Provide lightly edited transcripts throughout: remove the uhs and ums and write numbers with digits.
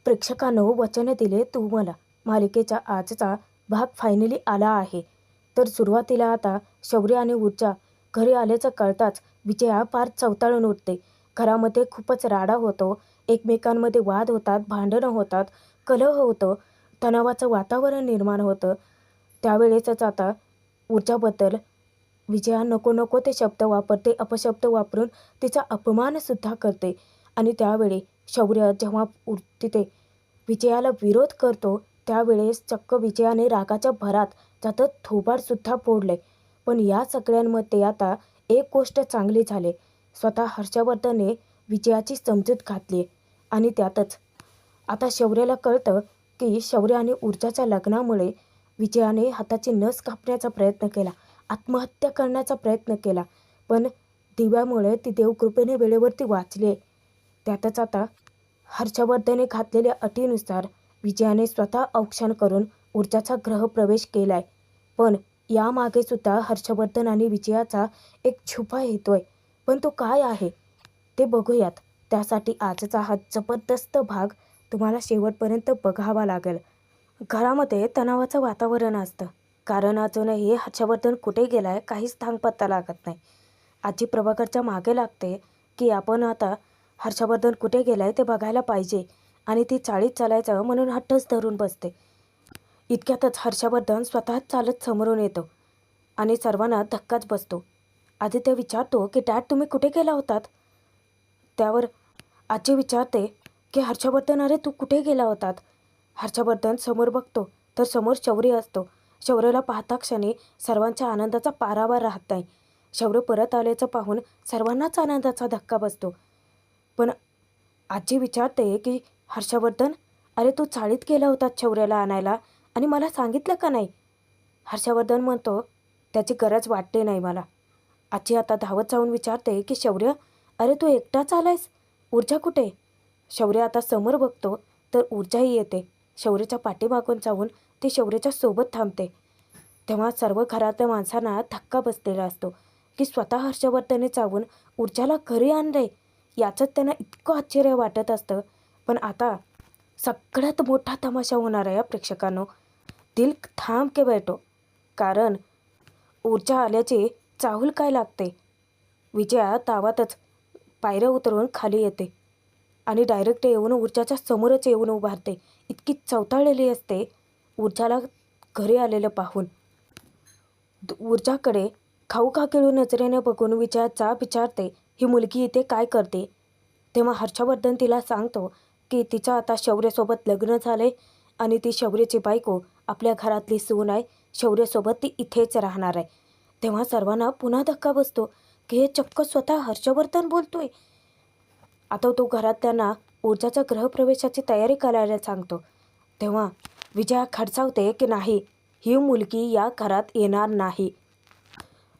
प्रेक्षकांनो वचन दिले तू मला मालिकेचा आजचा भाग फायनली आला आहे. तर सुरुवातीला आता शौर्य आणि ऊर्जा घरी आल्याचं कळताच विजया फार चवताळून उठते. घरामध्ये खूपच राडा होतो, एकमेकांमध्ये वाद होतात, भांडणं होतात, कलह होतं, तणावाचं वातावरण निर्माण होतं. त्यावेळेसच आता ऊर्जाबद्दल विजया नको नको ते शब्द वापरते, अपशब्द वापरून तिचा अपमानसुद्धा करते. आणि त्यावेळी शौर्य जेव्हा तिथे विजयाला विरोध करतो त्यावेळेस चक्क विजयाने रागाच्या भरात त्याचं थोबाडसुद्धा फोडले. पण या सगळ्यांमध्ये आता एक गोष्ट चांगली झाली, स्वतः हर्षवर्धनने विजयाची समजूत घातली. आणि त्यातच आता शौर्याला कळतं की शौर्य आणि ऊर्जाच्या लग्नामुळे विजयाने हाताची नस कापण्याचा प्रयत्न केला, आत्महत्या करण्याचा प्रयत्न केला, पण दिव्यामुळे ती देवकृपेने वेळेवरती वाचली. त्यातच आता हर्षवर्धनने घातलेल्या अटीनुसार विजयाने स्वतः औक्षण करून ऊर्जाचा ग्रहप्रवेश केलाय. पण यामागे सुद्धा हर्षवर्धन आणि विजयाचा एक छुपा येतोय. पण तो काय आहे ते बघूयात. त्यासाठी आजचा हा जबरदस्त भाग तुम्हाला शेवटपर्यंत बघावा लागेल. घरामध्ये तणावाचं वातावरण असतं, कारण अजूनही हर्षवर्धन कुठे गेलाय काहीच थांगपत्ता लागत नाही. आजी प्रभाकरच्या मागे लागते की आपण आता हर्षवर्धन कुठे गेलाय ते बघायला पाहिजे, आणि ती चाळीत चालायचं म्हणून हट्टच धरून बसते. इतक्यातच हर्षवर्धन स्वतःच चालत समोरून येतो आणि सर्वांना धक्काच बसतो. आदित्य विचारतो की डॅड तुम्ही कुठे गेला होतात? त्यावर आजी विचारते की हर्षवर्धन अरे तू कुठे गेला होतात? हर्षवर्धन समोर बघतो तर समोर शौर्य असतो. शौर्यला पाहता क्षणी सर्वांच्या आनंदाचा पारावार राहत नाही. शौर्य परत आल्याचं पाहून सर्वांनाच आनंदाचा धक्का बसतो. पण आजी विचारते की हर्षवर्धन अरे तू चाळीत गेला होतात शौर्याला आणायला आणि मला सांगितलं का नाही? हर्षवर्धन म्हणतो त्याची गरज वाटते नाही मला. आजी आता धावत जाऊन विचारते की शौर्य अरे तू एकटाच आलायस, ऊर्जा कुठे? शौर्य आता समोर बघतो तर ऊर्जाही येते. शौर्याच्या पाठीमागून जाऊन ती शौर्याच्या सोबत थांबते. तेव्हा सर्व घरातल्या माणसांना धक्का बसलेला असतो की स्वतः हर्षवर्धनने जाऊन ऊर्जाला घरी आणले. याचंच त्यांना इतकं आश्चर्य वाटत असतं. पण आता सगळ्यात मोठा तमाशा होणार आहे प्रेक्षकांनो. दिल थांब के बैठो, कारण ऊर्जा आल्याची चाहूल काय लागते. विजया तावातच पायऱ्या उतरून खाली येते आणि डायरेक्ट येऊन ऊर्जाच्या समोरच येऊन उभारते. इतकी चवताळलेली असते ऊर्जाला घरी आलेलं पाहून. ऊर्जाकडे खाऊ का गिळू नजरेने बघून विजयाचा विचारते ही मुलगी इथे काय करते? तेव्हा हर्षवर्धन तिला सांगतो की तिचं आता शौर्यासोबत लग्न झाले आणि ती शौर्याची बायको आपल्या घरातली सून आहे. शौर्यासोबत ती इथेच राहणार आहे. तेव्हा सर्वांना पुन्हा धक्का बसतो की हे चक्क स्वतः हर्षवर्धन बोलतोय. आता तो घरातल्यांना ऊर्जाच्या गृहप्रवेशाची तयारी करायला सांगतो. तेव्हा विजया खडसावते की नाही, ही मुलगी या घरात येणार नाही.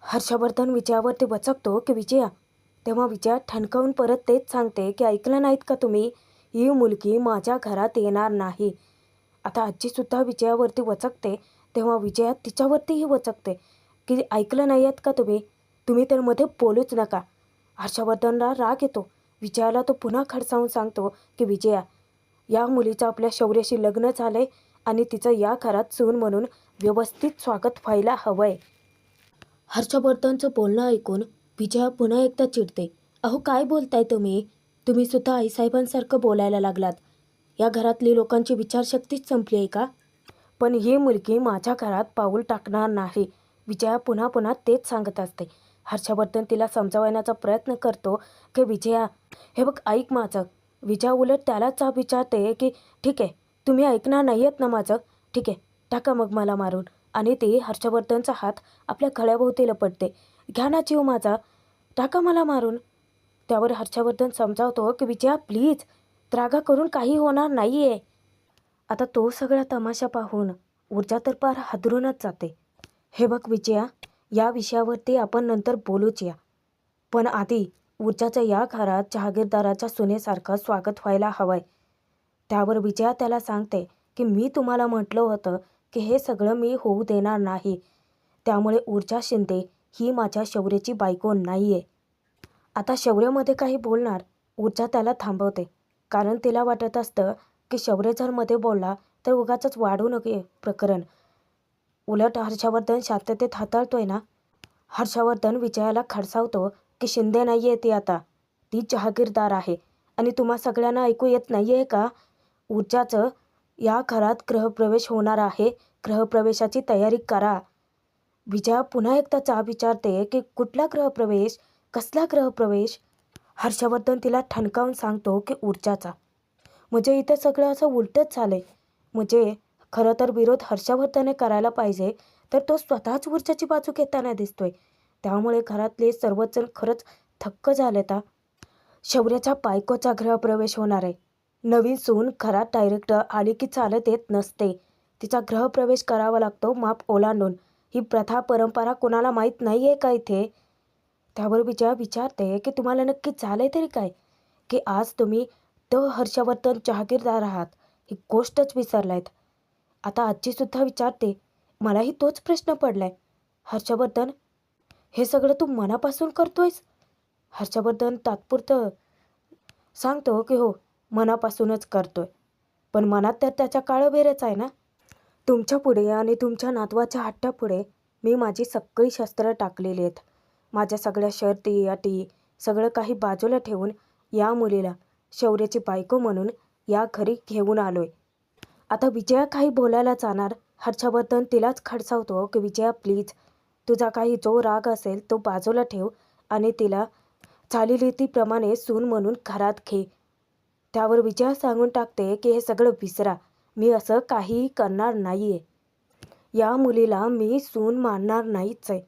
हर्षवर्धन विजयावरती वचकतो की विजया. तेव्हा विजया ठणकावून परत तेच सांगते की ऐकलं नाहीत का तुम्ही, ही मुलगी माझ्या घरात येणार नाही. आता आजीसुद्धा विजयावरती वचकते. तेव्हा विजया तिच्यावरतीही वचकते की ऐकलं नाही आहेत का तुम्ही, तुम्ही तर मध्ये बोलूच नका. हर्षवर्धनला राग येतो. विजयाला तो पुन्हा खडसावून सांगतो की विजया, या मुलीचं आपल्या शौर्याशी लग्न झालंय आणि तिचं या घरात सून म्हणून व्यवस्थित स्वागत व्हायला हवंय. हर्षवर्धनचं बोलणं ऐकून विजया पुन्हा एकदा चिडते. अहो काय बोलताय तुम्ही, तुम्ही सुद्धा आईसाहेबांसारखं बोलायला लागलात. या घरातली लोकांची विचारशक्तीच संपली आहे का? पण ही मुलगी माझ्या घरात पाऊल टाकणार नाही. विजया पुन्हा पुन्हा तेच सांगत असते. हर्षवर्धन तिला समजावण्याचा प्रयत्न करतो की विजया हे बघ ऐक माझं. विजया उलट त्यालाच विचारते की ठीक आहे तुम्ही ऐकणार नाही आहेत ना माझं, ठीक आहे टाका मग मला मारून. आणि ती हर्षवर्धनचा हात आपल्या गळ्याभोवती लपटते. घ्या ना जीव माझा, टाका मला मारून. त्यावर हर्षवर्धन समजावतो की विजया प्लीज, त्रागा करून काही होणार नाही आहे. आता तो सगळा तमाशा पाहून ऊर्जा तर फार हादरूनच जाते. हे बघ विजया, या विषयावरती आपण नंतर बोलूच या, पण आधी ऊर्जाच्या या घरात जहागीरदाराच्या सुनेसारखं स्वागत व्हायला हवंय. त्यावर विजया त्याला सांगते की मी तुम्हाला म्हटलं होतं की हे सगळं मी होऊ देणार नाही. त्यामुळे ऊर्जा शिंदे ही माझ्या शौर्याची बायको नाही आहे. आता शौर्यामध्ये काही बोलणार ऊर्जा त्याला थांबवते, कारण तिला वाटत असतं की शौर्य जर मध्ये बोलला तर उगाचच वाढू नये प्रकरण. उलट हर्षवर्धन शांततेत हाताळतोय ना. हर्षवर्धन विजयाला खडसावतो की शिंदे नाही आहे ती आता, ती जहागीरदार आहे. आणि तुम्हा सगळ्यांना ऐकू येत नाही आहे का? ऊर्जाचं या घरात गृहप्रवेश होणार आहे, गृहप्रवेशाची तयारी करा. विजया पुन्हा एकदा चहा विचारते की कुठला गृहप्रवेश, कसला गृहप्रवेश? हर्षवर्धन तिला ठणकावून सांगतो की ऊर्जाचा. म्हणजे इथे सगळं असं उलटच झालंय. म्हणजे खरं तर विरोध हर्षवर्धनने करायला पाहिजे, तर तो स्वतःच ऊर्जाची बाजू घेताना दिसतोय. त्यामुळे घरातले सर्वच जण खरंच थक्क झालेत. शौर्याच्या बायकोचा गृहप्रवेश होणार आहे. नवीन सून घरात डायरेक्ट आली की चालत येत नसते. तिचा गृहप्रवेश करावा लागतो माप ओलांडून. ही प्रथा परंपरा कोणाला माहीत नाही आहे का इथे? त्यावर विजया विचारते की तुम्हाला नक्की झालंय तरी काय, की आज तुम्ही हर्षवर्धन जहागीरदार आहात ही गोष्टच विसरलायत. आता आजीसुद्धा विचारते. मलाही तोच प्रश्न पडलाय. हर्षवर्धन, हे सगळं तू मनापासून करतोयस? हर्षवर्धन तात्पुरतं सांगतो की हो, मनापासूनच करतोय. पण मनात तर त्याच्या काळं आहे ना. तुमच्या पुढे आणि तुमच्या नातवाच्या हट्टापुढे मी माझी सगळी शस्त्रं टाकलेली आहेत. माझ्या सगळ्या शर्ती अटी सगळं काही बाजूला ठेवून या मुलीला शौर्याची बायको म्हणून या घरी घेऊन आलोय. आता विजया काही बोलायला जाणार. हर्षवर्धन तिलाच खडसावतो की विजया प्लीज, तुझा काही जो राग असेल तो बाजूला ठेव आणि तिला चालीरीतीप्रमाणे सून म्हणून घरात घे. त्यावर विजया सांगून टाकते की हे सगळं विसरा, मी असं काहीही करणार नाही आहे. या मुलीला मी सून मानणार नाहीच आहे.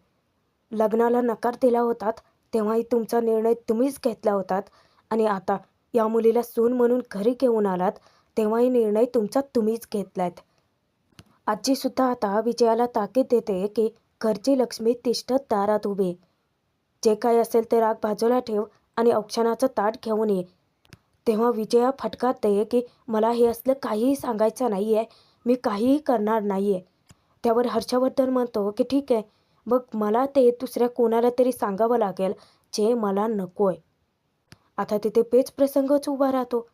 लग्नाला नकार दिला होतात तेव्हाही तुमचा निर्णय तुम्हीच घेतला होतात आणि आता या मुलीला सून म्हणून घरी घेऊन आलात तेव्हाही निर्णय तुमचा तुम्हीच घेतलायत. आजीसुद्धा आता विजयाला ताकीद देते की घरची लक्ष्मी तिष्ठत दारात उभे. जे काही असेल ते राग बाजूला ठेव आणि औक्षणाचं ताट घेऊन ये. तेव्हा विजया फटकारते की मला हे असलं काहीही सांगायचं नाही आहे, मी काहीही करणार नाही आहे. त्यावर हर्षवर्धन म्हणतो की ठीक आहे, मग मला ते दुसऱ्या कोणाला तरी सांगावं लागेल जे मला नको आहे. आता तिथे पेच प्रसंगच उभा राहतो,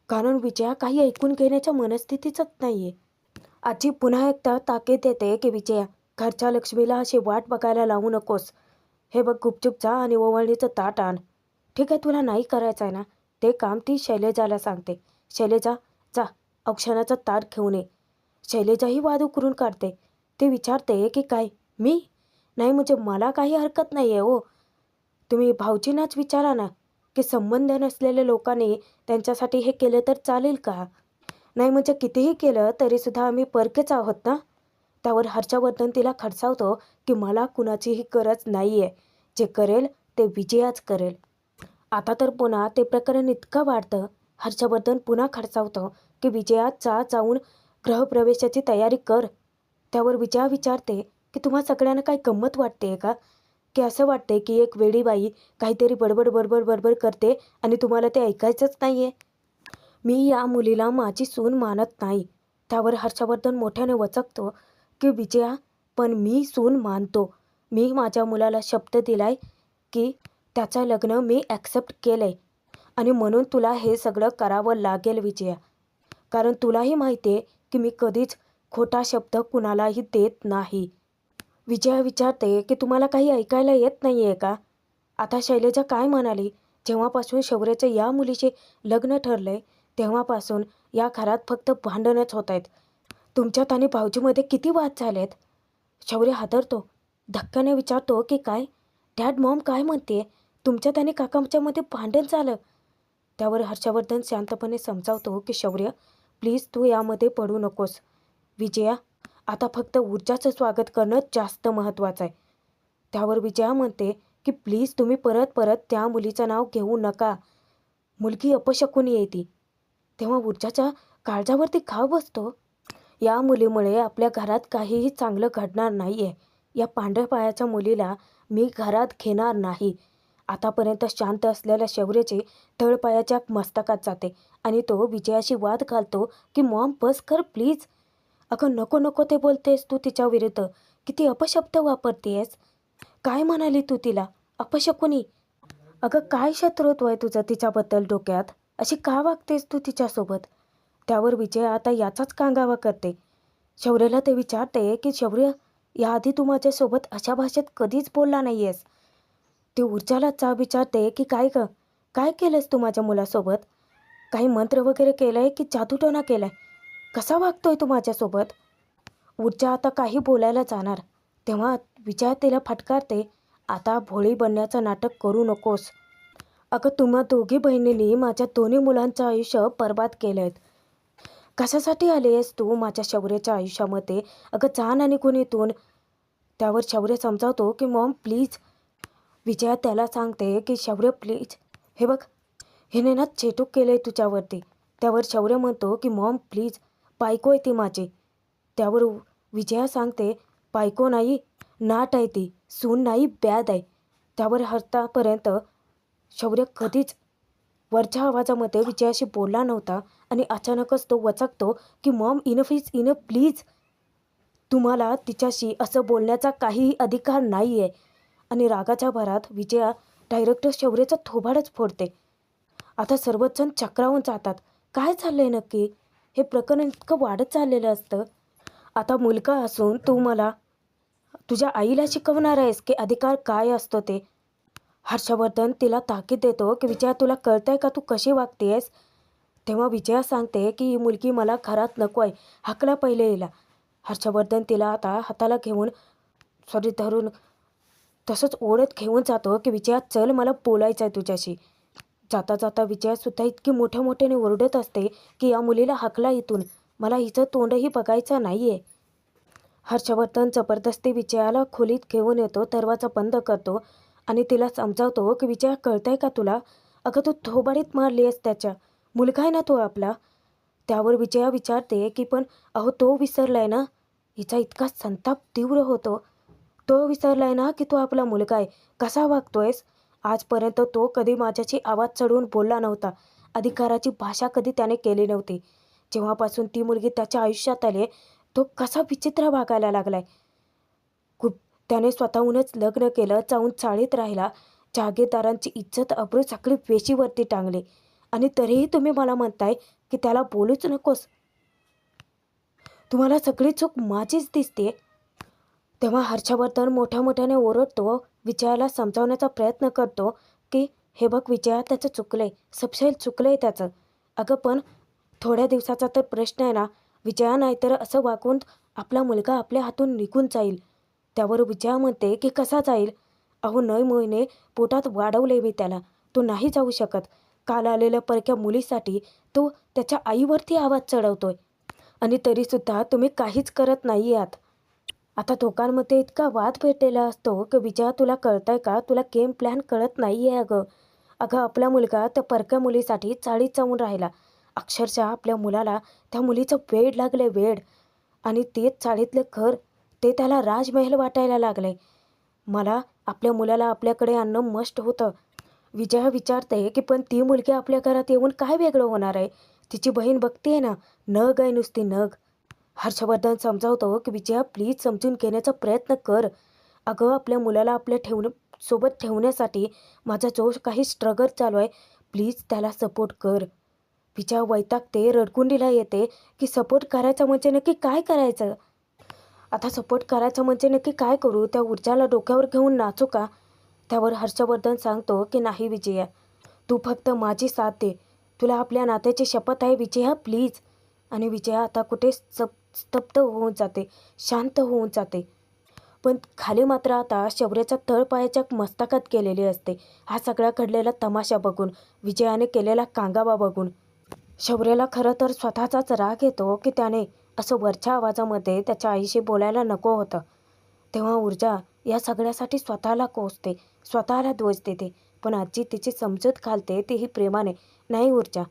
कारण विजया काही ऐकून घेण्याच्या मनस्थितीच नाही आहे. आजी पुन्हा एकदा ताकीद देते की विजया, घरच्या लक्ष्मीला अशी वाट बघायला लावू नकोस. हे बघ, गुपचूप जा आणि ओवाळणीचं ताट आण. ठीक आहे, तुला नाही करायचं आहे ना ते काम ती शैलेजाला सांगते. शैलेजा, जा औक्षणाचं ताट घेऊन ये. शैलेजाही वाद उकरून काढते. ती विचारते की काय, मी नाही म्हणजे मला काही हरकत नाही आहे हो. तुम्ही भाऊजींनाच विचारा ना की संबंध नसलेल्या लोकांनी त्यांच्यासाठी हे केलं तर चालेल का? नाही म्हणजे कितीही केलं तरीसुद्धा आम्ही परकेच आहोत ना. त्यावर हर्षवर्धन तिला खडसावतो की मला कुणाचीही गरज नाही आहे. जे करेल ते विजयाच करेल. आता तर पुन्हा ते प्रकरण इतकं वाढतं. हर्षवर्धन पुन्हा खडसावतो की विजया जाऊन गृहप्रवेशाची तयारी कर. त्यावर विजया विचारते की तुम्हा सगळ्यांना काही गंमत वाटते का, की असं वाटते की एक वेडी बाई काहीतरी बडबड बडबड बडबड करते आणि तुम्हाला ते ऐकायचंच नाही आहे. मी या मुलीला माझी सून मानत नाही. त्यावर हर्षवर्धन मोठ्याने वचकतो की विजया, पण मी सून मानतो. मी माझ्या मुलाला शब्द दिलाय की त्याचं लग्न मी ॲक्सेप्ट केलं आहे आणि म्हणून तुला हे सगळं करावं लागेल विजया. कारण तुलाही माहिती आहे की मी कधीच खोटा शब्द कुणालाही देत नाही. विजया विचारते की तुम्हाला काही ऐकायला येत नाही आहे का? आता शैलेजा काय म्हणाली, जेव्हापासून शौर्याचं या मुलीचे लग्न ठरलं आहे तेव्हापासून या घरात फक्त भांडणच होत आहेत. तुमच्यात आणि भाऊजीमध्ये किती वाद झालेत? शौर्य हादरतो. धक्क्याने विचारतो की काय? डॅड मॉम काय म्हणते? तुमच्यात आणि काकांच्यामध्ये भांडण झालं? त्यावर हर्षवर्धन शांतपणे समजावतो की शौर्य प्लीज तू यामध्ये पडू नकोस. विजया, आता फक्त ऊर्जाचं स्वागत करणं जास्त महत्त्वाचं आहे. त्यावर विजया म्हणते की प्लीज तुम्ही परत परत त्या मुलीचं नाव घेऊ नका. मुलगी अपशकुनी आहे ती. तेव्हा ऊर्जाच्या काळजावरती घाव बसतो. या मुलीमुळे आपल्या घरात काहीही चांगलं घडणार नाही आहे. या पांढऱ्या पायाच्या मुलीला मी घरात घेणार नाही. आतापर्यंत शांत असलेल्या शौर्याची तळपायाच्या मस्तकात जाते आणि तो विजयाशी वाद घालतो की मॉम बस कर प्लीज. अगं नको नको ते बोलतेस तू तिच्या विरुद्ध. किती अपशब्द वापरतेस. काय म्हणाली तू तिला? अपशकुनी. अगं काय शत्रुत्व आहे तुझं तिच्याबद्दल डोक्यात? अशी का वागतेस तू तिच्यासोबत? त्यावर विजय आता याचाच कांगावा करते. शौर्याला ते विचारते की शौर्य, याआधी तू माझ्यासोबत अशा भाषेत कधीच बोलला नाही आहेस. ती ऊर्जाला चाब विचारते की काय ग, काय केलंस तू माझ्या मुलासोबत? काही मंत्र वगैरे केलंय की जादूटोणा केलाय? कसा वागतोय तू माझ्यासोबत? ऊर्जा आता काही बोलायला जाणार तेव्हा विजया तिला फटकारते, आता भोळी बनण्याचं नाटक करू नकोस. अगं तुम्हा दोघी बहिणींनी माझ्या दोन्ही मुलांचं आयुष्य बर्बाद केलंय. कशासाठी आली आहेस तू माझ्या शौर्याच्या आयुष्यामध्ये? अगं जा ना निघून इथून. त्यावर शौर्य समजावतो की मॉम प्लीज. विजया त्याला सांगते की शौर्य प्लीज, हे बघ हिने ना चेटूक केलंय तुझ्यावरती. त्यावर शौर्य म्हणतो की मॉम प्लीज, बायको आहे ती माझी. त्यावर विजया सांगते, बायको नाही नाट आहे ती, सून नाही ब्याद आहे. त्यावर हरतापर्यंत शौर्य कधीच वरच्या आवाजामध्ये विजयाशी बोलला नव्हता आणि अचानकच तो वचकतो की Maugham enough is enough please. तुम्हाला तिच्याशी असं बोलण्याचा काहीही अधिकार नाही आहे. आणि रागाच्या भरात विजया डायरेक्ट शौर्याचं थोबाडच फोडते. आता सर्वच जण चक्रावून जातात. काय चाललंय नक्की? हे प्रकरण इतकं वाढत चाललेलं असतं. आता मुलगा असून तू मला तुझ्या आईला शिकवणार आहेस की अधिकार काय असतो ते? हर्षवर्धन तिला ताकीद देतो की विजया तुला कळतंय का तू कशी वागतेस? तेव्हा विजया सांगते की ही मुलगी मला घरात नको आहे, हाकला पहिले हिला. हर्षवर्धन तिला आता हाताला घेऊन धरून तसंच ओढत घेऊन जातो की विजया चल, मला बोलायचं आहे तुझ्याशी. जाता जाता विजयासुद्धा इतकी मोठ्या मोठ्याने ओरडत असते की या मुलीला हाकला इथून, मला हिचं तोंडही बघायचं नाही आहे. हर्षवर्धन जबरदस्ती विजयाला खोलीत घेऊन येतो, दरवाजा बंद करतो आणि तिला समजावतो की विजया कळतंय का तुला? अगं तू थोबाडीत मारली आहेस त्याच्या, मुलगा आहे ना तो आपला. त्यावर विजया विचारते की पण अहो तो विसरलाय ना? हिचा इतका संताप तीव्र होतो. तो विसरलाय ना की तो आपला मुलगा आहे, कसा वागतोयस? आजपर्यंत तो कधी माझ्याशी आवाज चढवून बोलला नव्हता, अधिकाराची भाषा कधी त्याने केली नव्हती. जेव्हापासून ती मुलगी त्याच्या आयुष्यात आली तो कसा विचित्र वागायला लागलाय. खूप त्याने स्वतःहूनच लग्न केलं, जाऊन चाळीत राहिला, जागीरदारांची इज्जत अब्रू सगळी वेशीवरती टांगली आणि तरीही तुम्ही मला म्हणताय की त्याला बोलूच नकोस. तुम्हाला सगळी चूक माझीच दिसते. तेव्हा हर्षवर्धन मोठ्या मोठ्याने ओरडतो, विजयाला समजावण्याचा प्रयत्न करतो की हे बघ विजया, त्याचं चुकलंय, सपशेल चुकलंय त्याचं. अगं पण थोड्या दिवसाचा तर प्रश्न आहे ना विजया, नाहीतर असं वागून आपला मुलगा आपल्या हातून निघून जाईल. त्यावर विजया म्हणते की कसा जाईल? अहो 9 महिने पोटात वाढवले मी त्याला, तो नाही जाऊ शकत. काल आलेल्या परक्या मुलीसाठी तो त्याच्या आईवरती आवाज चढवतोय आणि तरीसुद्धा तुम्ही काहीच करत नाही आहात. आता दोघांमध्ये इतका वाद पेटलेला असतो की विजया तुला कळतंय का? तुला गेम प्लॅन कळत नाही आहे अगं. अगं आपला मुलगा त्या परक्या मुलीसाठी चाळीत जाऊन राहिला. अक्षरशः आपल्या मुलाला त्या मुलीचं वेड लागले, वेड. आणि तेच चाळीतलं घर ते त्याला राजमहल वाटायला लागले. मला आपल्या मुलाला आपल्याकडे आणणं मस्ट होतं. विजया विचारते की पण ती मुलगी आपल्या घरात येऊन काय वेगळं होणार आहे? तिची बहीण बघते ना, नग आहे नुसती नग. हर्षवर्धन समजावतो की विजया प्लीज समजून घेण्याचा प्रयत्न कर. अगं आपल्या मुलाला आपल्या सोबत ठेवण्यासाठी माझा जो काही स्ट्रगल चालू आहे, प्लीज त्याला सपोर्ट कर. विजया वैतागते, रडकुंडीला येते की सपोर्ट करायचं म्हणजे नक्की काय करायचं? आता सपोर्ट करायचं म्हणजे नक्की काय करू? त्या ऊर्जाला डोक्यावर घेऊन नाचू का? त्यावर हर्षवर्धन सांगतो की नाही विजया, तू फक्त माझी साथ दे. तुला आपल्या नात्याची शपथ आहे विजया, प्लीज. आणि विजया आता कुठे स्तब्ध होऊन जाते, शांत होऊन जाते. पण खाली मात्र आता शौर्याच्या तळपायाच्या मस्तकात गेलेली असते. हा सगळा घडलेला तमाशा बघून, विजयाने केलेला कांगावा बघून शौर्याला खरं तर स्वतःचाच राग येतो की त्याने असं वरच्या आवाजामध्ये त्याच्या आईशी बोलायला नको होतं. तेव्हा ऊर्जा या सगळ्यासाठी स्वतःला कोसते, स्वतःला दोष देते. पण आजी तिची समजूत घालते, तीही प्रेमाने. नाही ऊर्जा,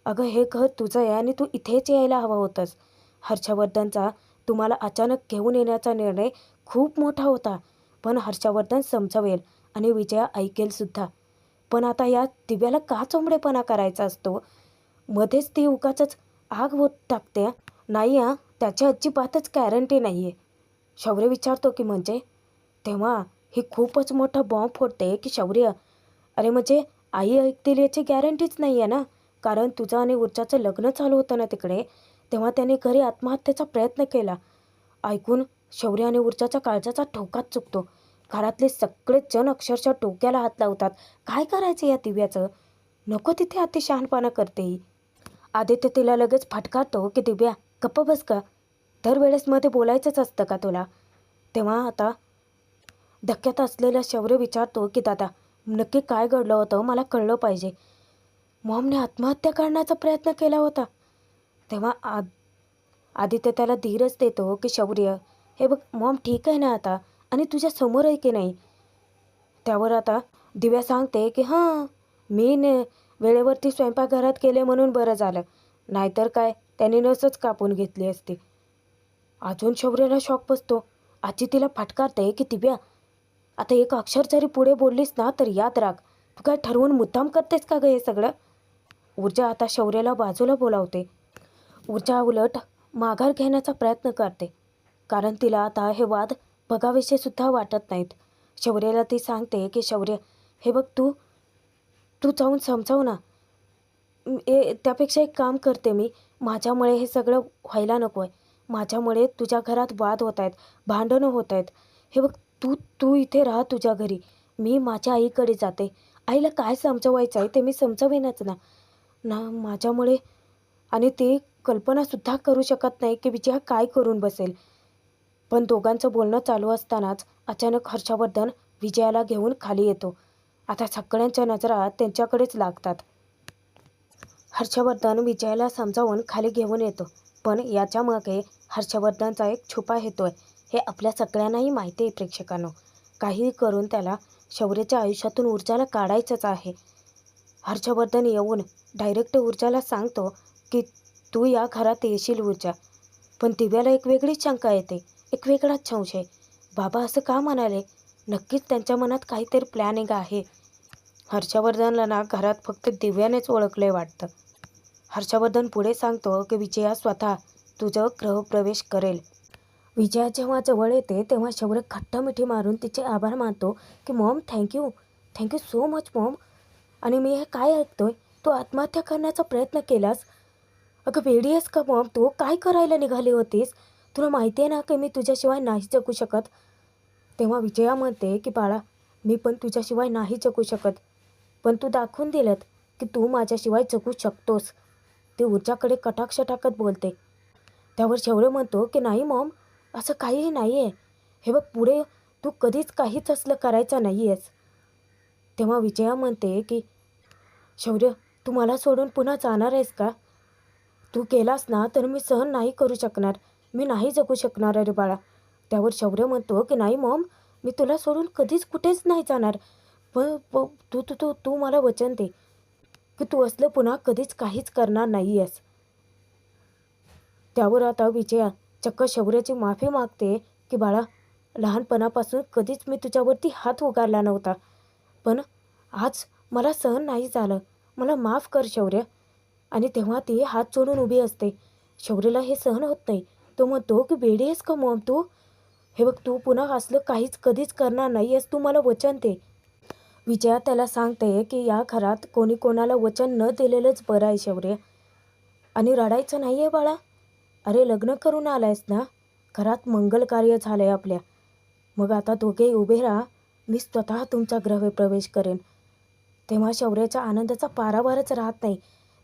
अगं हे घर तुझं आहे आणि तू इथेच यायला हवं होतंस. हर्षवर्धनचा तुम्हाला अचानक घेऊन येण्याचा निर्णय खूप मोठा होता, पण हर्षवर्धन समजावेल आणि विजया ऐकेलसुद्धा. पण आता या दिव्याला का चोंबडेपणा करायचा असतो? मध्येच ती उगाचच आग होत टाकते. नाही हां, त्याची अजिबातच गॅरंटी नाही आहे. शौर्य विचारतो की म्हणजे? तेव्हा ही खूपच मोठा बॉम्ब फोडते की शौर्य, अरे म्हणजे आई ऐकतील याची गॅरंटीच नाही आहे ना. कारण तुझं आणि ऊर्जाचं लग्न चालू होतं ना तिकडे, तेव्हा त्याने घरी आत्महत्येचा प्रयत्न केला. ऐकून शौर्य आणि ऊर्जाच्या काळजाचा ठोकाच चुकतो. घरातले सगळेच जण अक्षरशः डोक्याला हात लावतात. काय करायचं या दिव्याचं? नको तिथे अति शहाणपणा करते ही. आदित्य तिला लगेच फटकारतो की दिव्या गप्प बस का? दरवेळेस मध्ये बोलायचंच असतं का तुला? तेव्हा आता धक्क्यात असलेला शौर्य विचारतो की दादा नक्की काय घडलं होतं मला कळलं पाहिजे. मॉमने आत्महत्या करण्याचा प्रयत्न केला होता. तेव्हा आदित्य त्याला धीरच देतो की शौर्य हे बघ मॉम ठीक आहे ना आता आणि तुझ्या समोर आहे की नाही. त्यावर आता दिव्या सांगते की हां मी वेळेवरती स्वयंपाकघरात केले म्हणून बरं झालं, नाहीतर काय त्याने नसच कापून घेतली असती. अजून शौर्याला शॉक बसतो. आजी तिला फटकारते की दिव्या आता एक अक्षर जरी पुढे बोललीस ना तर याद राख, तू काय ठरवून मुद्दाम करतेस का गं हे सगळं? ऊर्जा आता शौर्याला बाजूला बोलावते. ऊर्जा उलट माघार घेण्याचा प्रयत्न करते, कारण तिला आता हे वाद बघावेसे सुद्धा वाटत नाहीत. शौर्याला ती सांगते की शौर्य हे बघ तू तू जाऊन समजाव ना. त्यापेक्षा एक काम करते मी, माझ्यामुळे हे सगळं व्हायला नको आहे. माझ्यामुळे तुझ्या घरात वाद होत आहेत, भांडणं होत आहेत. हे बघ तू तू इथे राहा तुझ्या घरी, मी माझ्या आईकडे जाते. आईला काय समजवायचं आहे ते मी समजवेनच ना ना माझ्यामुळे. आणि ती कल्पनासुद्धा करू शकत नाही की विजया काय करून बसेल. पण दोघांचं बोलणं चालू असतानाच अचानक हर्षवर्धन विजयाला घेऊन खाली येतो. आता सगळ्यांच्या नजरा त्यांच्याकडेच लागतात. हर्षवर्धन विजयाला समजावून खाली घेऊन येतो, पण याच्यामागे हर्षवर्धनचा एक छुपा हेतू आहे हे आपल्या सगळ्यांनाही माहिती आहे प्रेक्षकांनो. काहीही करून त्याला शौर्याच्या आयुष्यातून ऊर्जाला काढायचंच आहे. हर्षवर्धन येऊन डायरेक्ट ऊर्जाला सांगतो की तू या घरात येशील ऊर्जा. पण दिव्याला एक वेगळीच शंका येते, एक वेगळाच संशय. बाबा असं का म्हणाले? नक्कीच त्यांच्या मनात काहीतरी प्लॅनिंग आहे. हर्षवर्धनला ना घरात फक्त दिव्यानेच ओळखले वाटतं. हर्षवर्धन पुढे सांगतो की विजया स्वतः तुझं गृहप्रवेश करेल. विजया जेव्हा जवळ येते तेव्हा शौर्य घट्ट मिठी मारून तिचे आभार मानतो की Maugham thank you thank you so much Maugham. आणि मी हे काय ऐकतोय, तू आत्महत्या करण्याचा प्रयत्न केलास? अगं वेडी आहेस का मॉम, तू काय करायला निघाली होतीस? तुला माहिती आहे ना की मी तुझ्याशिवाय नाही जगू शकत. तेव्हा विजया म्हणते की बाळा मी पण तुझ्याशिवाय नाही जगू शकत, पण तू दाखवून दिलंत की तू माझ्याशिवाय जगू शकतोस. ती ऊर्जाकडे कटाक्ष टाकत बोलते. त्यावर शौर्य म्हणतो की नाही मॉम असं काहीही नाही आहे. हे बघ पुढे तू कधीच काहीच असलं करायचं नाही आहेस. तेव्हा विजया म्हणते की शौर्य तू मला सोडून पुन्हा जाणार आहेस का? तू केलास ना तर मी सहन नाही करू शकणार, मी नाही जगू शकणार अरे बाळा. त्यावर शौर्य म्हणतो की नाही मॉम मी तुला सोडून कधीच कुठेच नाही जाणार. पण तू तू तू तू मला वचन दे की तू असलं पुन्हा कधीच काहीच करणार नाही आहेस. त्यावर आता विजया चक्क शौर्याची माफी मागते की बाळा लहानपणापासून कधीच मी तुझ्यावरती हात उगारला नव्हता, पण आज मला सहन नाही झालं, मला माफ कर शौर्य. आणि तेव्हा ती हात जोडून उभी असते. शौर्यला हे सहन होत नाही. तो म्हणतो की वेडी आहेस का मॉम तू? हे बघ तू पुन्हा असलं काहीच कधीच करणार नाही आहेस, तू मला वचन दे. विजया त्याला सांगते की या घरात कोणी कोणाला वचन न दिलेलंच बरं आहे शौर्य. आणि रडायचं नाही आहे बाळा. अरे लग्न करून आलायस ना, घरात मंगल कार्य झालं आहे आपल्या. मग आता दोघे उभे राहा, मी स्वतः तुमचा गृहप्रवेश करेन. तेव्हा शौर्याच्या आनंदाचा पारावारच राहत नाही.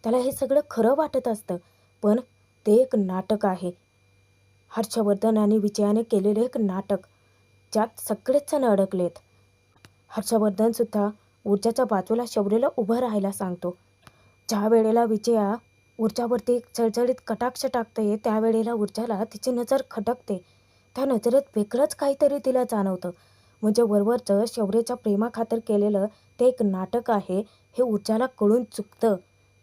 त्याला हे सगळं खरं वाटत असतं, पण ते एक नाटक आहे. हर्षवर्धन आणि विजयाने केलेले एक नाटक, ज्यात सगळेच जण अडकलेत. हर्षवर्धनसुद्धा ऊर्जाच्या बाजूला शौर्याला उभं राहायला सांगतो. ज्या वेळेला विजया ऊर्जावरती एक चळचळीत कटाक्ष टाकते त्यावेळेला ऊर्जाला तिची नजर खटकते. त्या नजरेत वेगळंच काहीतरी तिला जाणवतं. म्हणजे वरवरचं शौर्याच्या प्रेमाखातर केलेलं ते एक नाटक आहे हे ऊर्जाला कळून चुकतं.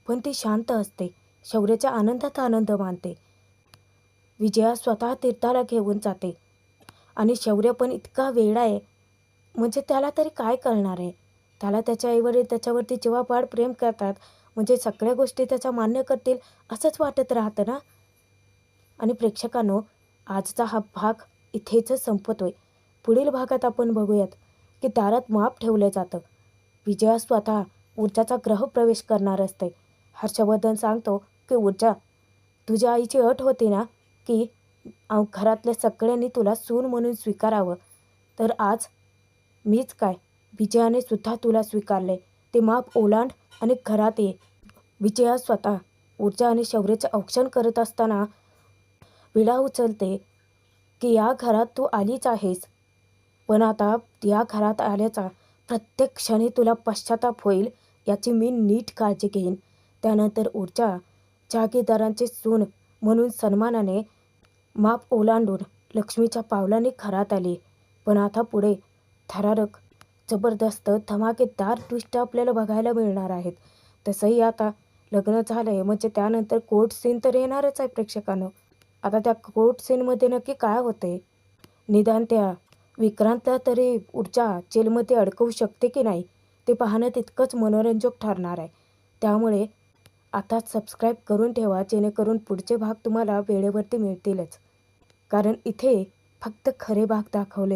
पण ती शांत असते, शौर्याच्या आनंदात आनंद मानते. विजया स्वतः तीर्थाला घेऊन जाते आणि शौर्य पण इतका वेडा आहे, म्हणजे त्याला तरी काय कळणार आहे. त्याला त्याच्या आईवडील त्याच्यावरती जीवापाड प्रेम करतात, म्हणजे सगळ्या गोष्टी त्याच्या मान्य करतील असंच वाटत राहतं ना. आणि प्रेक्षकांनो आजचा हा भाग इथेच संपतोय. पुढील भागात आपण बघूयात की दारात माप ठेवलं जातं. विजया स्वतः ऊर्जाचा गृहप्रवेश करणार असते हर्षवर्धन सांगतो की ऊर्जा, तुझ्या आईची अट होती ना की घरातल्या सगळ्यांनी तुला सून म्हणून स्वीकारावं, तर आज मीच काय, विजयाने सुद्धा तुला स्वीकारले. ते माप ओलांड आणि घरात ये. विजया स्वतः ऊर्जा आणि शौर्याचे औक्षण करत असताना विडा उचलते की या घरात तू आलीच आहेस, पण आता या घरात आल्याचा प्रत्येक क्षणी तुला पश्चाताप होईल याची मी नीट काळजी घेईन. त्यानंतर ऊर्जा जागीरदारांची सून म्हणून सन्मानाने माप ओलांडून लक्ष्मीच्या पावलांनी घरात आली. पण आता पुढे थरारक, जबरदस्त, धमाकेदार ट्विस्ट आपल्याला बघायला मिळणार आहेत. तसंही आता लग्न झालंय म्हणजे त्यानंतर कोर्ट सीन तर येणारच आहे प्रेक्षकांनो. आता त्या कोर्ट सीनमध्ये नक्की काय होते, निदान त्या विक्रांतला तरी ऊर्जा जेलमध्ये अडकवू शकते की नाही, ते पाहणं तितकंच मनोरंजक ठरणार आहे. त्यामुळे आताच सबस्क्राईब करून ठेवा, जेणेकरून पुढचे भाग तुम्हाला वेळेवरती मिळतीलच. कारण इथे फक्त खरे भाग दाखवले